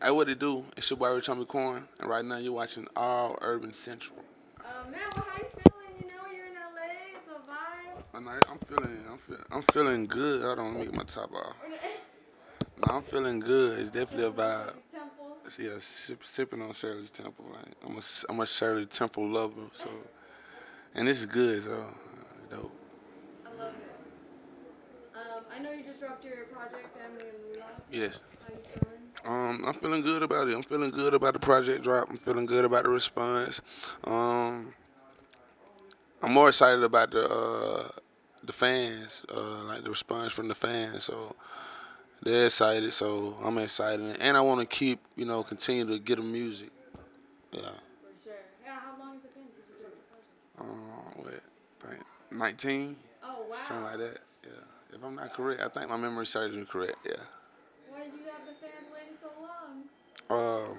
Hey, what it do? It's your boy Rich Homie Quan, and right now you're watching All Urban Central. Man, well, how you feeling? You know, you're in LA. It's a vibe. I'm feeling good. Hold on, let me get my top off. No, I'm feeling good. It's definitely a vibe. Temple. Yeah, sipping on Shirley Temple. Like I'm a Shirley Temple lover. So, and it's good. So, it's dope. I love it. I know you just dropped your project, Family and Moolah. Yes. How you feeling? I'm feeling good about it. I'm feeling good about the project drop. I'm feeling good about the response. Um, I'm more excited about the fans, like the response from the fans. So they're excited. So I'm excited, and I want to keep, continue to get them music. Yeah. For sure. Yeah, how long has it been since you dropped your project? What? I think 19, Oh, wow. something like that. Yeah. If I'm not correct, I think my memory serves me correct. Yeah. Why did you have the fans waiting so long? Um,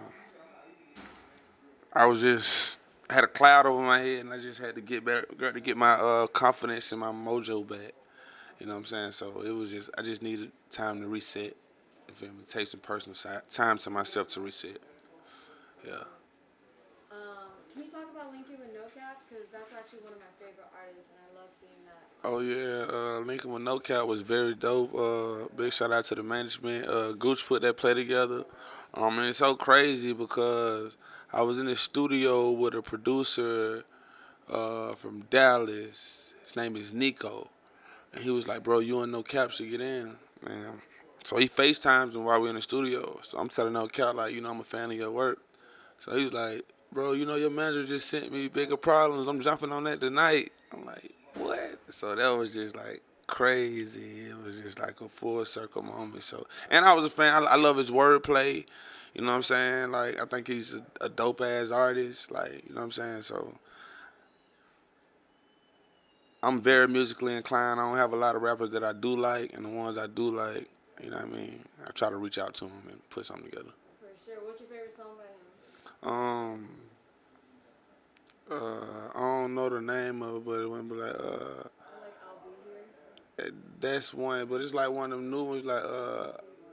I was just had a cloud over my head, and I just had to get back, got to get my confidence and my mojo back. You know what I'm saying? So it was just I just needed time to reset. You feel me? Take some personal time to myself to reset. Yeah. Can you talk about Lincoln with NoCap? Because that's actually one of my favorite artists, and I love seeing that. Oh yeah, Lincoln with NoCap was very dope. Big shout out to the management. Gooch put that play together. And it's so crazy because I was in the studio with a producer from Dallas. His name is Nico. And he was like, bro, you and No Cap should get in. Man. So he FaceTimes him while we're in the studio. So I'm telling No Cap, like, I'm a fan of your work. So he's like, bro, your manager just sent me bigger problems. I'm jumping on that tonight. I'm like, what? So that was just like crazy. It was just like a full circle moment. So, and I was a fan. I love his wordplay. You know what I'm saying? Like, I think he's a dope ass artist. Like, you know what I'm saying? So I'm very musically inclined. I don't have a lot of rappers that I do like, and the ones I do like, you know what I mean? I try to reach out to them and put something together. For sure. What's your favorite song by him? Um, I don't know the name of it, but it went be like, I like I'll Be Here. that's one, but it's like one of them new ones, like,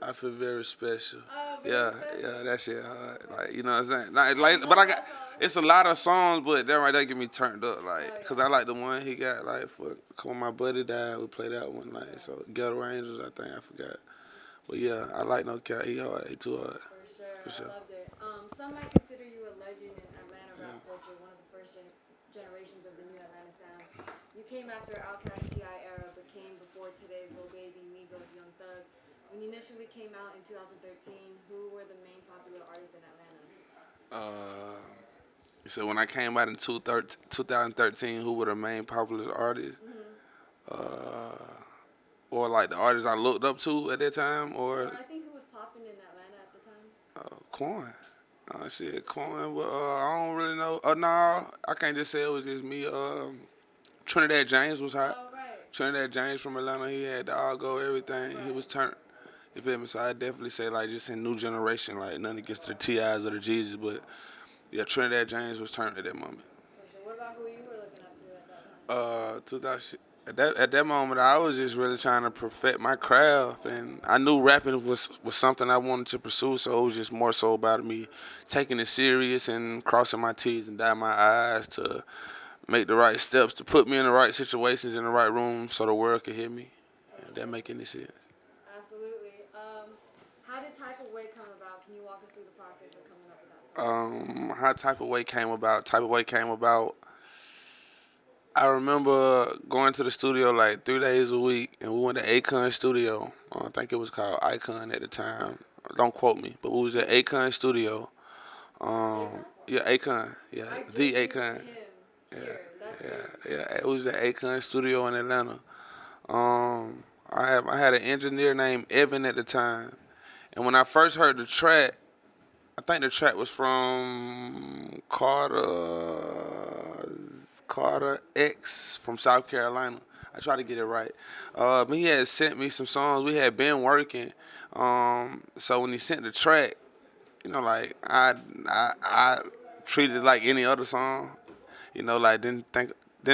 I feel very special. Oh, very Yeah, special. yeah, that shit hard. Like, you know what I'm saying? Like, but I got, it's a lot of songs, but that right there get me turned up, like, cause I like the one he got, like, for when my buddy died, we played that one, like, so Ghetto Angels, I think, I forgot. But yeah, I like No Cap, he hard, he too hard. For For sure. sure. I loved it. Some might consider you a legend in Atlanta rap culture, one of the first generations of the new Atlanta sound. You came after Outkast T.I. era, but came before today's Lil Baby, Migos, Young Thug. When you initially came out in 2013, who were the main popular artists in Atlanta? Uh, so when I came out in 2013, who were the main popular artists? Or like the artists I looked up to at that time, or I think who was popping in Atlanta at the time? Quan. Shit, Quan. But I don't really know. No, I can't just say it was just me. Trinidad James was hot. Oh, right. Trinidad James from Atlanta, he had the all go everything. He was turned. You feel me? So I definitely say like just in new generation, like nothing against the TIs or the Jesus, but yeah, Trinidad James was turned at that moment. For sure. What about who you were looking up to at that time? 2000. At that moment, I was just really trying to perfect my craft, and I knew rapping was something I wanted to pursue. So it was just more so about me taking it serious and crossing my T's and dotting my I's to make the right steps to put me in the right situations in the right room so the world could hear me. If that make any sense. Absolutely. How did Type of Way come about? Can you walk us through the process of coming up with that song? How Type of Way came about. Type of Way came about. I remember going to the studio like 3 days a week, and we went to Akon studio. I think it was called Icon at the time. Don't quote me, but we was at Akon studio. Yeah, Akon. Yeah, the Akon. Yeah, yeah. It was at Akon studio in Atlanta. I had an engineer named Evan at the time, and when I first heard the track, I think the track was from Carter X from South Carolina. I tried to get it right. But he had sent me some songs. We had been working. So when he sent the track, like I treated it like any other song. Like didn't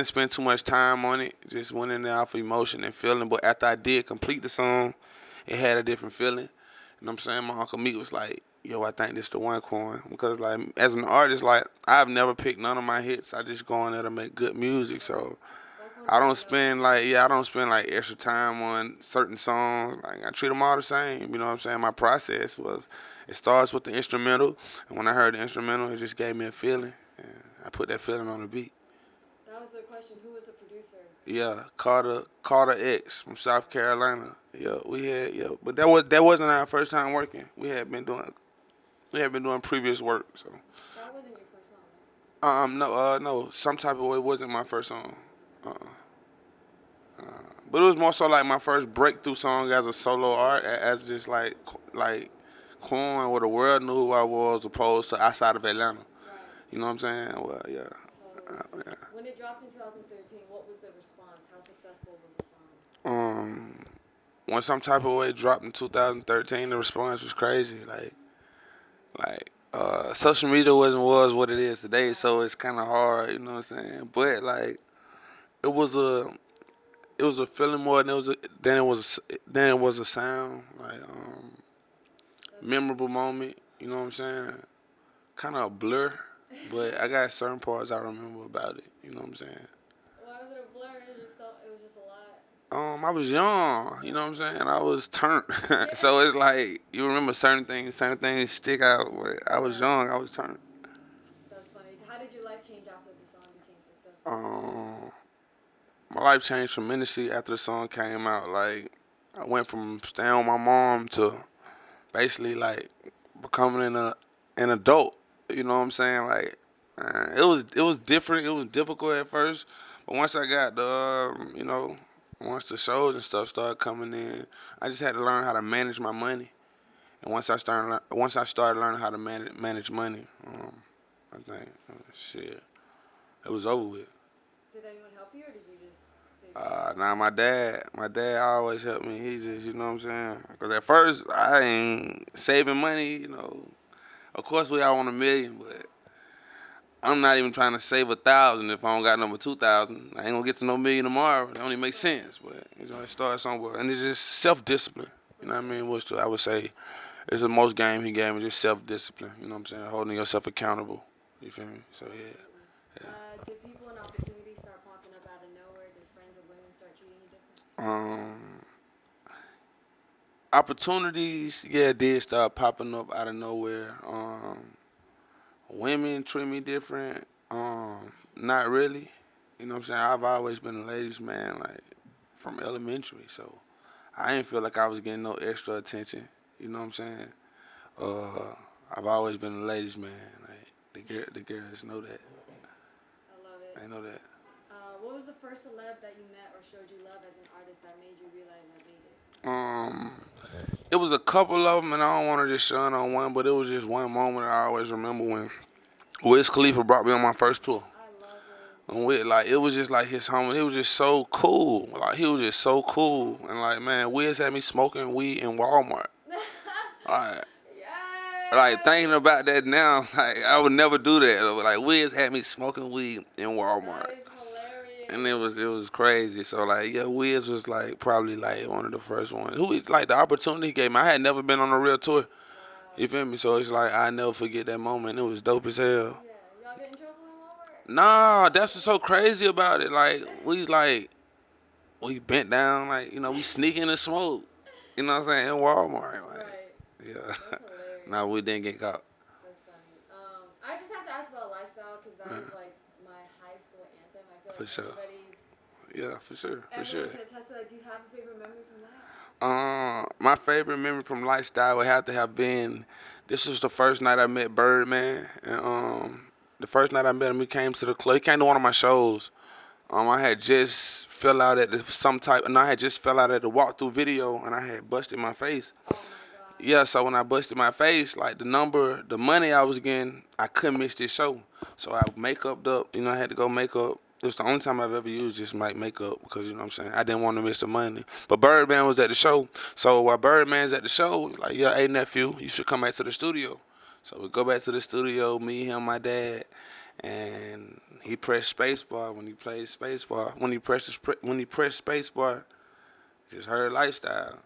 spend too much time on it. Just went in there off emotion and feeling. But after I did complete the song, it had a different feeling. You know what I'm saying? My Uncle Meek was like, yo, I think this the one, Quan. Because like as an artist, like I've never picked none of my hits. I just go in there to make good music. So That's one I thing don't I know. spend like I don't spend like extra time on certain songs. Like I treat them all the same. You know what I'm saying? My process was it starts with the instrumental, and when I heard the instrumental, it just gave me a feeling, and I put that feeling on the beat. That was the question. Who was the producer? Yeah, Carter X from South Carolina. Yeah, we had but that wasn't our first time working. We had been doing previous work. So That wasn't your first song, right? no, some type of way wasn't my first song. But it was more so like my first breakthrough song as a solo art, as just like Quan, where the world knew who I was, opposed to outside of Atlanta. Right. You know what I'm saying? Well, yeah. Totally. Yeah. When it dropped in 2013, what was the response? How successful was the song? Um, when some type of way dropped in 2013, the response was crazy. Social media wasn't was what it is today, so it's kind of hard. You know what I'm saying? But like, it was a it was a feeling more than it was a sound. Like That's memorable moment. You know what I'm saying? Kind of a blur, but I got certain parts I remember about it. You know what I'm saying? why was it a blur? It was just a lot. I was young. You know what I'm saying? I was turned, so it's like you remember certain things. Certain things stick out. But I was Yeah, young. I was turned. that's funny. How did your life change after the song became successful? Um, my life changed tremendously after the song came out. Like I went from staying with my mom to basically like becoming an adult. You know what I'm saying? Like it was different. It was difficult at first, but once I got once the shows and stuff started coming in, I just had to learn how to manage my money. And once I started learning how to manage money, I think shit, it was over with. Did anyone help you, or did you just figure it out? Now my dad always helped me. He just, you know what I'm saying? Because at first I ain't saving money, you know. Of course we all want a million, but I'm not even trying to save 1,000 if I don't got number 2,000. I ain't gonna get to no million tomorrow. That only makes sense, but it starts somewhere, and it's just self-discipline. You know what I mean? Which I would say is the most game he gave me, just self-discipline. You know what I'm saying? Holding yourself accountable. You feel me? So yeah. Absolutely. Did people and opportunities start popping up out of nowhere? Did friends or women start treating you different? Um, Opportunities, yeah, did start popping up out of nowhere. Women treat me different. Not really. You know what I'm saying? I've always been a ladies' man, like from elementary, so I didn't feel like I was getting no extra attention. You know what I'm saying? Uh, I've always been a ladies' man. Like the girls know that. I love it. They know that. What was the first celeb that you met or showed you love as an artist that made you realize I made it? Um, it was a couple of them, and I don't want to just shun on one, but it was just one moment I always remember when Khalifa brought me on my first tour. I love it. And like it was just like his home. It was just so cool. Like he was just so cool. And like man, Wiz had me smoking weed in Walmart. Like, like Yes! thinking about that now, like I would never do that. Like Wiz had me smoking weed in That Walmart. is hilarious. And it was crazy. So like yeah, Wiz was like probably like one of the first ones. Like the opportunity he gave me. I had never been on a real tour. Wow. You feel me? So it's like I never forget that moment. It was dope as hell. Yeah, y'all get in trouble in Walmart? Nah, that's what's so crazy about it. We bent down, like, we sneaking and smoke. You know what I'm saying? In Walmart. Like, Right. yeah. That's hilarious. No, we didn't get caught. That's funny. I just have to ask about lifestyle because that is like my high school anthem. I feel For like sure. everybody's Yeah, for sure. For everyone sure. can attest to that. Do you have a favorite memory from that? My favorite memory from Lifestyle would have to have been this was the first night I met Birdman. And the first night I met him, he came to the club. He came to one of my shows. I had just fell out at I had just fell out at the walkthrough video, and I had busted my face. Oh my god. Yeah, so when I busted my face, like the money I was getting, I couldn't miss this show. So I makeuped up, I had to go make up. It was the only time I've ever used just my makeup because, you know what I'm saying, I didn't want to miss the money. But Birdman was at the show. So while Birdman's at the show, like, yeah, hey, nephew, you should come back to the studio. So we go back to the studio, me, him, my dad, and he pressed spacebar when he played spacebar. When he pressed spacebar, just heard Lifestyle.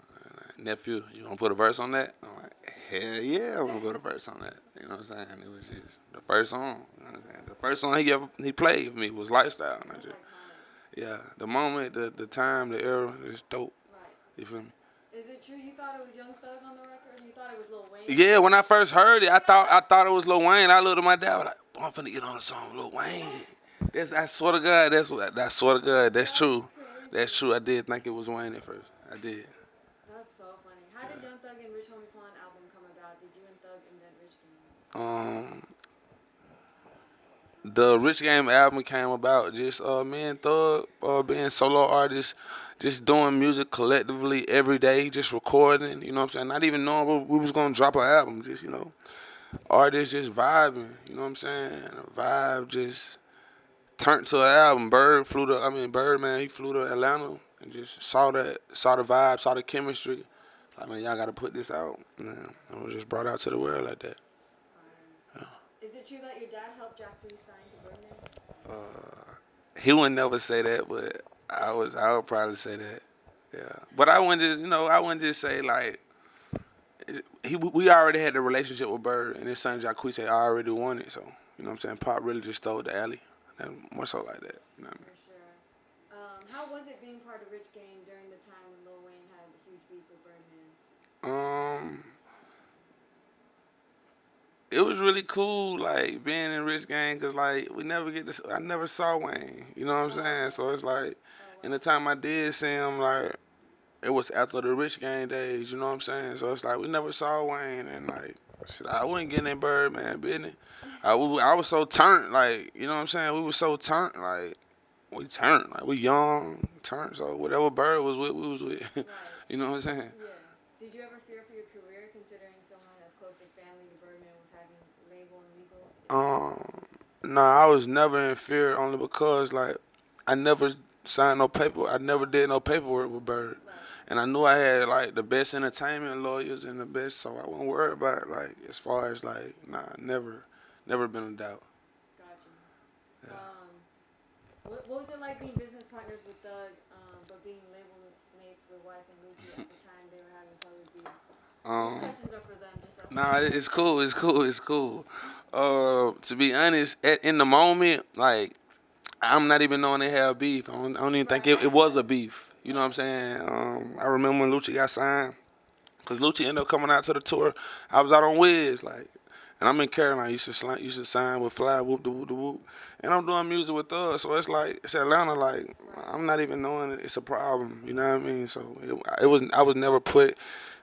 Nephew, you want to put a verse on that? I'm like, Hell yeah, I'm gonna go the first on that. You know what I'm saying? It was just the first song. You know what I'm saying? The first song he played for me was Lifestyle. And I That's just, iconic. yeah, the moment, the time, the era is dope. Right. You feel me? Is it true you thought it was Young Thug on the record? You thought it was Lil Wayne? Yeah, when I first heard it, I thought it was Lil Wayne. I looked at my dad, I was like, "Oh, I'm finna get on the song with Lil Wayne." I swear to God, I swear to God, that's That's true. crazy. That's true. I did think it was Wayne at first. I did. That's so funny. How did Young Thug and Rich Homie Quan album come about? Did you and Thug invent Rich Gang? Um, the Rich Game album came about just me and Thug being solo artists, just doing music collectively every day, just recording. You know what I'm saying? Not even knowing we was gonna drop an album. Just artists just vibing. You know what I'm saying? A vibe just turned to an album. Birdman, he flew to Atlanta and just saw the vibe, saw the chemistry. Like, man, y'all gotta put this out. And it was just brought out to the world like that. Is it true that your dad helped Jacques sign to Birdman? He would never say that, but I would probably say that. Yeah. But I wouldn't just say like we already had the relationship with Bird and his son Jacques I already won it, so you know what I'm saying? Pop really just stole the alley. And more so like that. You know what I For sure. How was it being part of Rich Gang during the time when Lil Wayne had a huge beef with Birdman? mean? It was really cool, like being in Rich Gang, cause like I never saw Wayne. You know what I'm saying? So it's like, in the time I did see him, like it was after the Rich Gang days. You know what I'm saying? So it's like we never saw Wayne, and like shit, I wasn't getting in Birdman business. I was so turned, like you know what I'm saying? We were so turned, like we turned, like we young, turned. So whatever Bird was with, we was with. Right. You know what I'm saying? Yeah. Did you ever fear for your career considering someone as close as family to Birdman was having label and legal? Nah, I was never in fear only because like I never signed no paper. I never did no paperwork with Bird, Right. and I knew I had like the best entertainment lawyers and the best, so I wasn't worried about it, like as far as like never been a doubt. Gotcha. Yeah. What was it like being business partners with Thug, but being label mates with wife and Lucci at the time they were having public beef? These Um, questions are for them, just nah, FYI. it's cool. It's cool. It's cool. To be honest, in the moment, like I'm not even knowing they have beef. I don't even think it was a beef. You know what I'm saying? I remember when Lucci got signed, cause Lucci ended up coming out to the tour. I was out on Wiz, like, and I'm in Carolina. You should sign with Fly, whoop the whoop the whoop. And I'm doing music with us, so it's like it's Atlanta. Like I'm not even knowing it's a problem. You know what I mean? So I was never put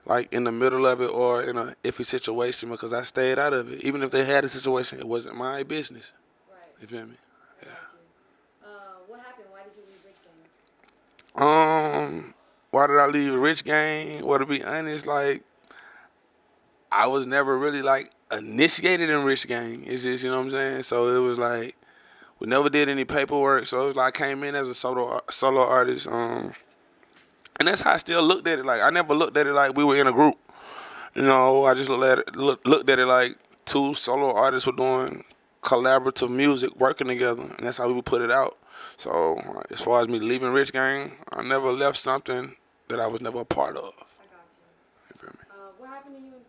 like in the middle of it or in a iffy situation because I stayed out of it. Even if they had a situation, it wasn't my business. Right. You feel me? I got you. What happened? Why did you leave Rich Gang? Why did I leave Rich Gang? Well, to be honest, like I was never really like initiated in Rich Gang. It's just, you know what I'm saying? So it was like we never did any paperwork. So it was like I came in as a solo artist. And that's how I still looked at it. Like I never looked at it like we were in a group. You know, I just looked at it like two solo artists were doing collaborative music, working together, and that's how we would put it out. So like, as far as me leaving Rich Gang, I never left something that I was never a part of. I got you. You feel me? What happened to you and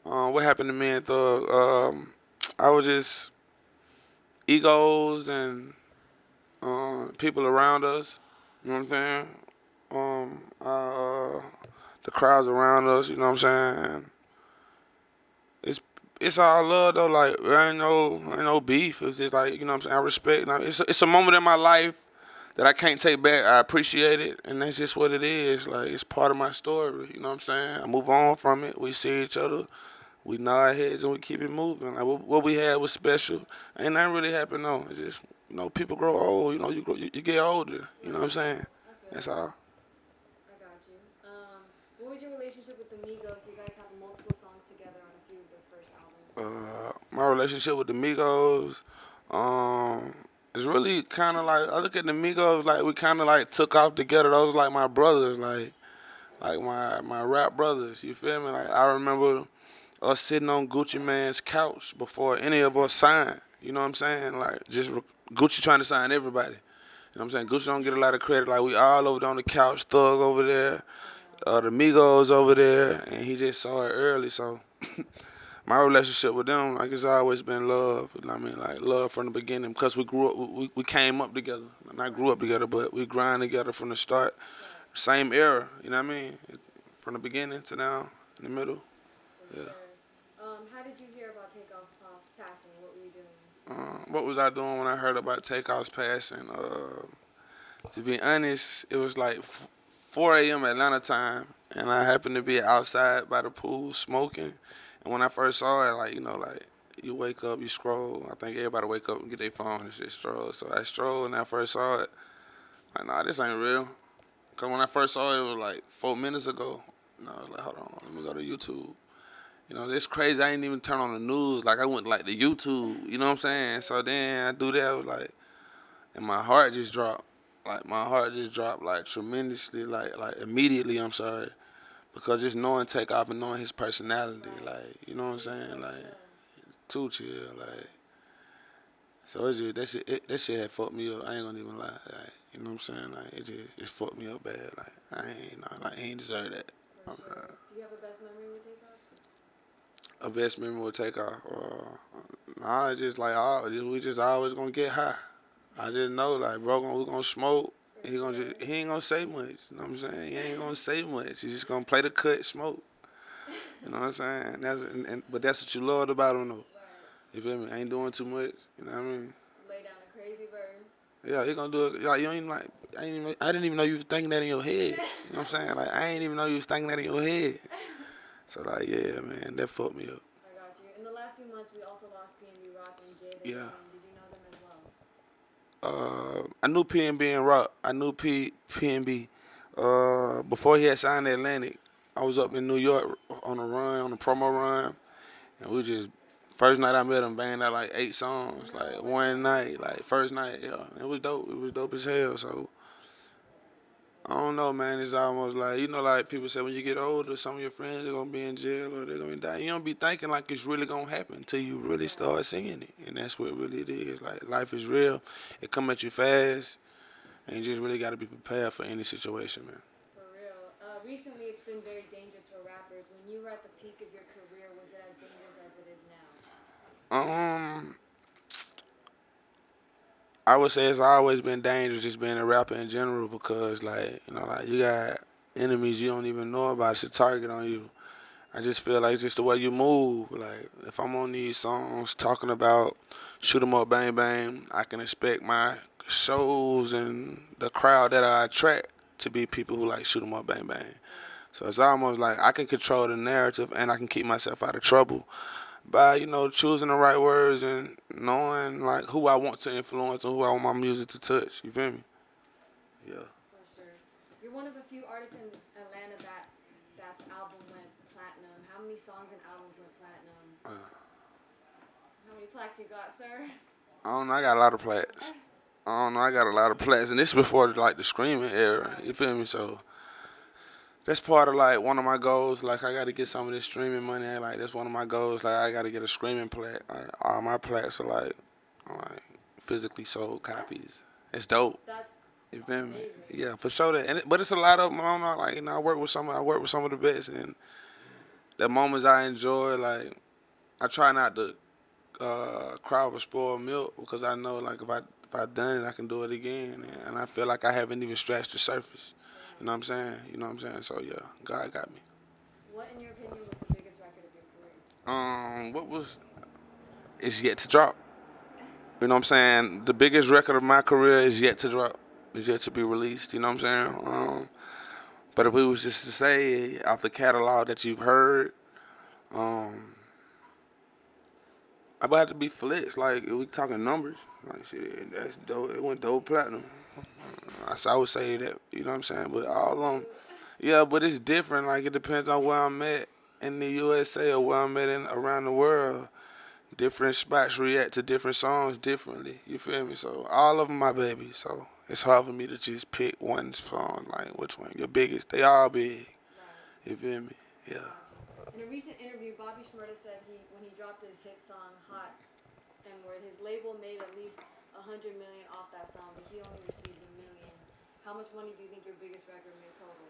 Thug? What happened to me and Thug? I was just egos and people around us. You know what I'm saying? The crowds around us. You know what I'm saying? It's all love though. Like there ain't no beef. It's just like you know what I'm saying. I respect. Like, it's a moment in my life that I can't take back. I appreciate it, and that's just what it is. Like it's part of my story. You know what I'm saying. I move on from it. We see each other. We nod heads and we keep it moving. Like what we had was special. Ain't nothing really happened though. It's just people grow old. You get older. You know what I'm saying. I feel That's that. all. I got you. What was your relationship with the Migos? You guys have multiple songs together on a few of their first albums. My relationship with the Migos, is really kind of like I look at the Migos like we kind of like took off together. Those like my brothers, like my rap brothers. You feel me? Like I remember us sitting on Gucci Man's couch before any of us signed. You know what I'm saying? Like just Gucci trying to sign everybody. You know what I'm saying? Gucci don't get a lot of credit. Like we all over there on the couch, Thug over there. the Migos over there, and he just saw it early. So my relationship with them, like it's always been love. You know what I mean? Like love from the beginning, because we grew up, we came up together. Not grew up together, but we grind together from the start. Right. Same era. You know what I mean? From the beginning to now, in the middle. For Yeah. sure. How did you hear about Takeoff's passing? What were you doing? What was I doing when I heard about Takeoff's passing? To be honest, it was like 4 a.m. Atlanta time, and I happened to be outside by the pool smoking. And when I first saw it, like like you wake up, you scroll. I think everybody wake up and get their phone and shit stroll. So I strolled and I first saw it. Like, nah, this ain't real. Cause when I first saw it, it was like 4 minutes ago. And I was like, hold on, let me go to YouTube. It's crazy. I ain't even turn on the news. Like I went like to YouTube. You know what I'm saying? So then I do that. I was like, and my heart just dropped. Like my heart just dropped like tremendously. Like immediately. I'm sorry, because just knowing Takeoff and knowing his personality, like you know what I'm saying, like too chill, like. So it just that shit had fucked me up. I ain't gonna even lie. Like, you know what I'm saying? Like it fucked me up bad. Like I ain't like I ain't deserve that. For sure. Do you have a best memory with Takeoff? A best memory would take off. Nah, it's just like we just always gonna get high. I just know like bro, we gonna smoke. He ain't gonna say much. You know what I'm saying? He ain't gonna say much. He's just gonna play the cut, smoke. You know what I'm saying? But that's what you loved about him though. Right. You feel me? Ain't doing too much. You know what I mean? Lay down a crazy verse. Yeah, he gonna do it. Like, you ain't like I didn't even know you was thinking that in your head. You know what I'm saying? Like I ain't even know you was thinking that in your head. So like yeah, man, that fucked me up. I got you. In the last few months, we also lost PNB Rock and Jay. Yeah. Did you know them as well? I knew PNB and Rock. I knew PNB. Before he had signed to Atlantic, I was up in New York on a run, on a promo run, and we just first night I met him, banged out like 8 songs, like one night, like first night. Yeah, it was dope. It was dope as hell. So I don't know, man. It's almost like like people say when you get older, some of your friends are gonna be in jail or they're gonna die. You don't be thinking like it's really gonna happen until you really start seeing it, and that's what really it is. Like life is real. It come at you fast. And you just really got to be prepared for any situation, man. For real. Recently, it's been very dangerous for rappers. When you were at the peak of your career, was it as dangerous as it is now? Um, I would say it's always been dangerous just being a rapper in general because, like, like you got enemies you don't even know about. It's a target on you. I just feel like just the way you move. Like, if I'm on these songs talking about shoot 'em up, bang, bang, I can expect my shows and the crowd that I attract to be people who like shoot 'em up, bang, bang. So it's almost like I can control the narrative and I can keep myself out of trouble by choosing the right words and knowing like who I want to influence and who I want my music to touch. You feel me? Yeah. For sure. You're one of the few artists in Atlanta that's album went platinum. How many songs and albums went platinum? How many plaques you got, sir? I don't know. I got a lot of plaques. I don't know. I got a lot of plaques, and this is before like the streaming era. You feel me? So that's part of like one of my goals. Like I got to get some of this streaming money. Like that's one of my goals. Like I got to get a streaming plaque. Like, all my plaques are like physically sold copies. It's dope. That's You feel me? amazing. Yeah, for sure. But it's a lot of them. I don't know. Like I work with some. I work with some of the best, and the moments I enjoy. Like I try not to cry over spoiled milk because I know like if I done it, I can do it again, and I feel like I haven't even scratched the surface. You know what I'm saying? You know what I'm saying? So yeah, God got me. What, in your opinion, was the biggest record of your career? What was is yet to drop. You know what I'm saying? The biggest record of my career is yet to drop. Is yet to be released. You know what I'm saying? But if we was just to say off the catalog that you've heard, um, I would have to be Flex. Like if we talking numbers, like shit, that's dope. It went dope platinum. So I would say that. You know what I'm saying? But all of them, yeah. But it's different. Like it depends on where I'm at in the USA or where I'm at around the world. Different spots react to different songs differently. You feel me? So all of them my baby. So it's hard for me to just pick one song. Like which one your biggest? They all big. Right. You feel me? Yeah. Gotcha. In a recent interview, Bobby Shmurda said when he dropped his hit song "Hot" and word, his label made at least 100 million off that song, but he only received $1 million. How much money do you think your biggest record made total?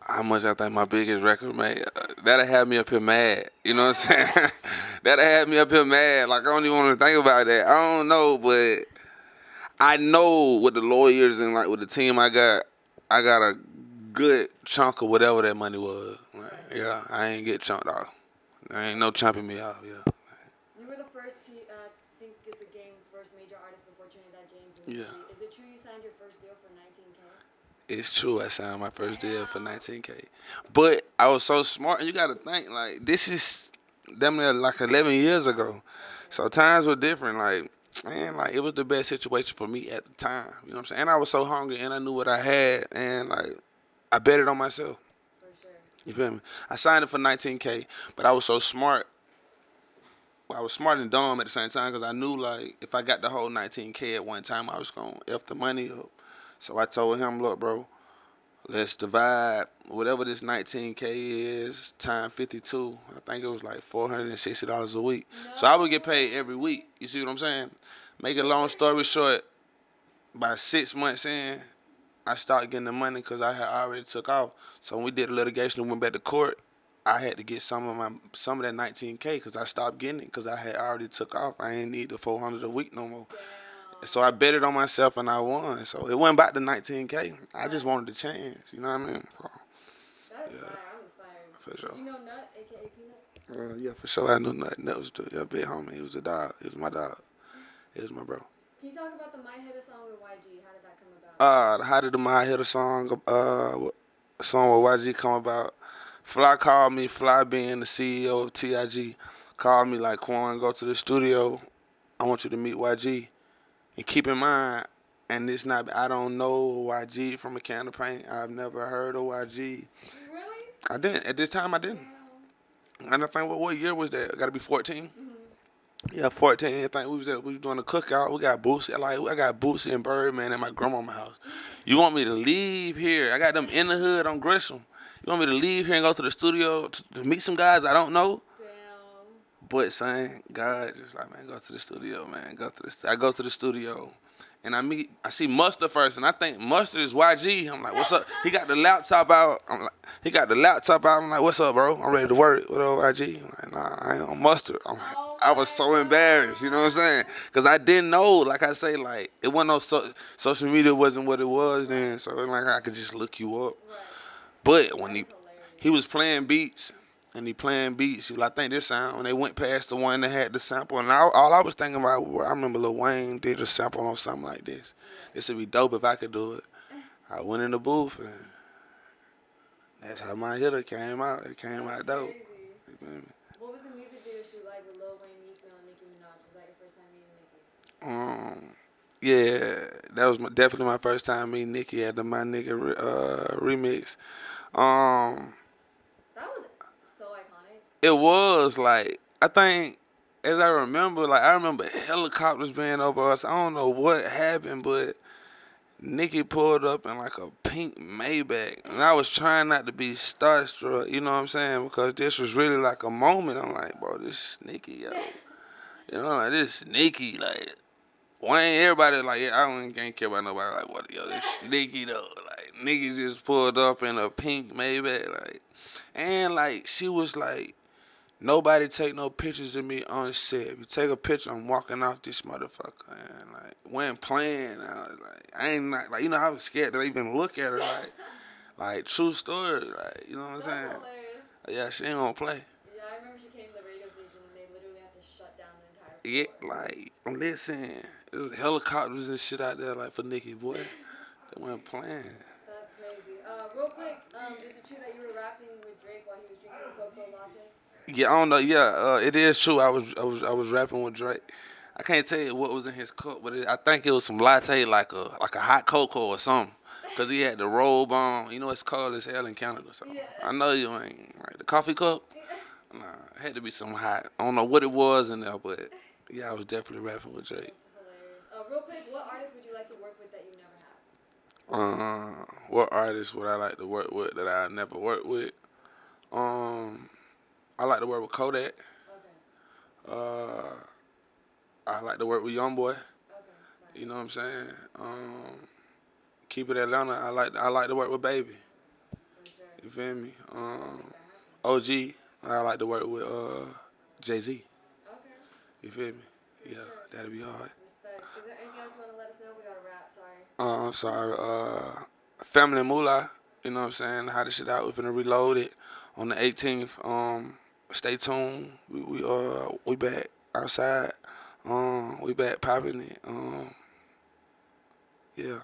How much I think my biggest record made? That'll have me up here mad. You know what I'm saying? That'll have me up here mad. Like I don't even want to think about that. I don't know, but I know with the lawyers and like with the team I got a good chunk of whatever that money was. Like, yeah, I ain't get chunked off. There ain't no chumping me off. Yeah. You were the first, think it's a game, first major artist before Trinidad James and Yeah. Lucci. Is it true you signed your first deal for 19K? It's true. I signed my first deal for 19K, but I was so smart, and you got to think like this is damn near like 11 years ago, so times were different. Like man, like it was the best situation for me at the time. You know what I'm saying? And I was so hungry, and I knew what I had, and like I bet it on myself. For sure. You feel me? I signed it for 19K, but I was so smart. Well, I was smart and dumb at the same time because I knew like if I got the whole 19K at one time, I was gonna f the money up. So I told him, look, bro. Let's divide whatever this 19K is time 52. I think it was like $460 a week. No. So I would get paid every week. You see what I'm saying? Make a long story short, by 6 months in, I started getting the money because I had already took off. So when we did the litigation and went back to court, I had to get some of that 19K because I stopped getting it because I had already took off. I ain't need the 400 a week no more. Damn. So I bet it on myself and I won. So it went back to 19K. I just wanted the chance. You know what I mean? So, That's fire. I'm inspired. for sure. Did you know Nut, aka Peanut? Yeah, for sure. I knew nothing. That was the big homie. He was a dog. He was my dog. He was my bro. Can you talk about the My Hitter song with YG? How did that come about? How did the My Hitter song, song with YG come about? Fly called me. Fly being the CEO of TIG, called me like, Quan, go to the studio. I want you to meet YG. And keep in mind, and it's not, I don't know YG from a can of paint. I've never heard of YG. Really? I didn't. At this time, I didn't. Damn. And I think, what year was that? Got to be 14? Mm-hmm. Yeah, 14. I think we was doing a cookout. We got Boosie. I got Boosie and Birdman at my grandma's house. You want me to leave here? I got them in the hood on Gresham. You want me to leave here and go to the studio to meet some guys I don't know? Damn. But saying, God, just like, man, go to the studio, man. I go to the studio, and I see Mustard first, and I think Mustard is YG. I'm like, what's up? He got the laptop out. I'm like, what's up, bro? I'm ready to work. What up, YG? I'm like, nah, I ain't on Mustard. I was so embarrassed, you know what I'm saying? Because I didn't know, like I say, like, it wasn't no social media wasn't what it was then, so like I could just look you up. Right. But when he was playing beats, and he playing beats, he was like, I think this sound, and they went past the one that had the sample, and all I was thinking about, I remember Lil Wayne did a sample on something like this. This would be dope if I could do it. I went in the booth, and that's how My Hitter came out. It came out dope. Crazy. You feel me? What was the music video shoot like with Lil Wayne, Meek Mill, and Nicki Minaj? Was that your first time meeting Nicki? Yeah, that was definitely my first time meeting Nicki at the My Nigga remix. That was so iconic. It was like, I think, as I remember, like I remember helicopters being over us. I don't know what happened, but Nicki pulled up in like a pink Maybach, and I was trying not to be starstruck. You know what I'm saying? Because this was really like a moment. I'm like, bro, this is Nicki, yo. You know, like this is Nicki, like. Wayne, everybody like, yeah, ain't care about nobody like, what, yo, this Nicki though, like, Nicki just pulled up in a pink Maybach, like, and like, she was like, nobody take no pictures of me on set. If you take a picture, I'm walking off this motherfucker, and like, when playing, I was like, I ain't not, like, you know, I was scared to even look at her, like, true story, like, you know what I'm saying? Hilarious. Yeah, she ain't gonna play. Yeah, I remember she came to the radio station and they literally had to shut down the entire Yeah, floor. like, listen, there's helicopters and shit out there, like, for Nicki, boy. They weren't playing. That's crazy. Real quick, is it true that you were rapping with Drake while he was drinking cocoa latte? Yeah, I don't know. Yeah, it is true. I was rapping with Drake. I can't tell you what was in his cup, but I think it was some latte, like a hot cocoa or something. Cause he had the robe on. You know it's cold as hell in Canada, so Yeah. I know you ain't like the coffee cup. Nah, it had to be some hot. I don't know what it was in there, but yeah, I was definitely rapping with Drake. That's hilarious. Real quick, what artist would you like to work with that you never have? What artist would I like to work with that I never worked with? I like to work with Kodak. Okay. I like to work with Youngboy. Okay. Nice. You know what I'm saying? Keep it Atlanta. I like to work with Baby. For sure. You feel me? OG, I like to work with Jay-Z. Okay. You feel me? For Yeah, sure. that'll be hard. Respect. Is there anything else you want to let us know? We got to wrap. Sorry. I'm sorry. Family Moolah. You know what I'm saying? How this shit out. We're finna reload it on the 18th. Stay tuned. We back outside. We back popping it. Yeah.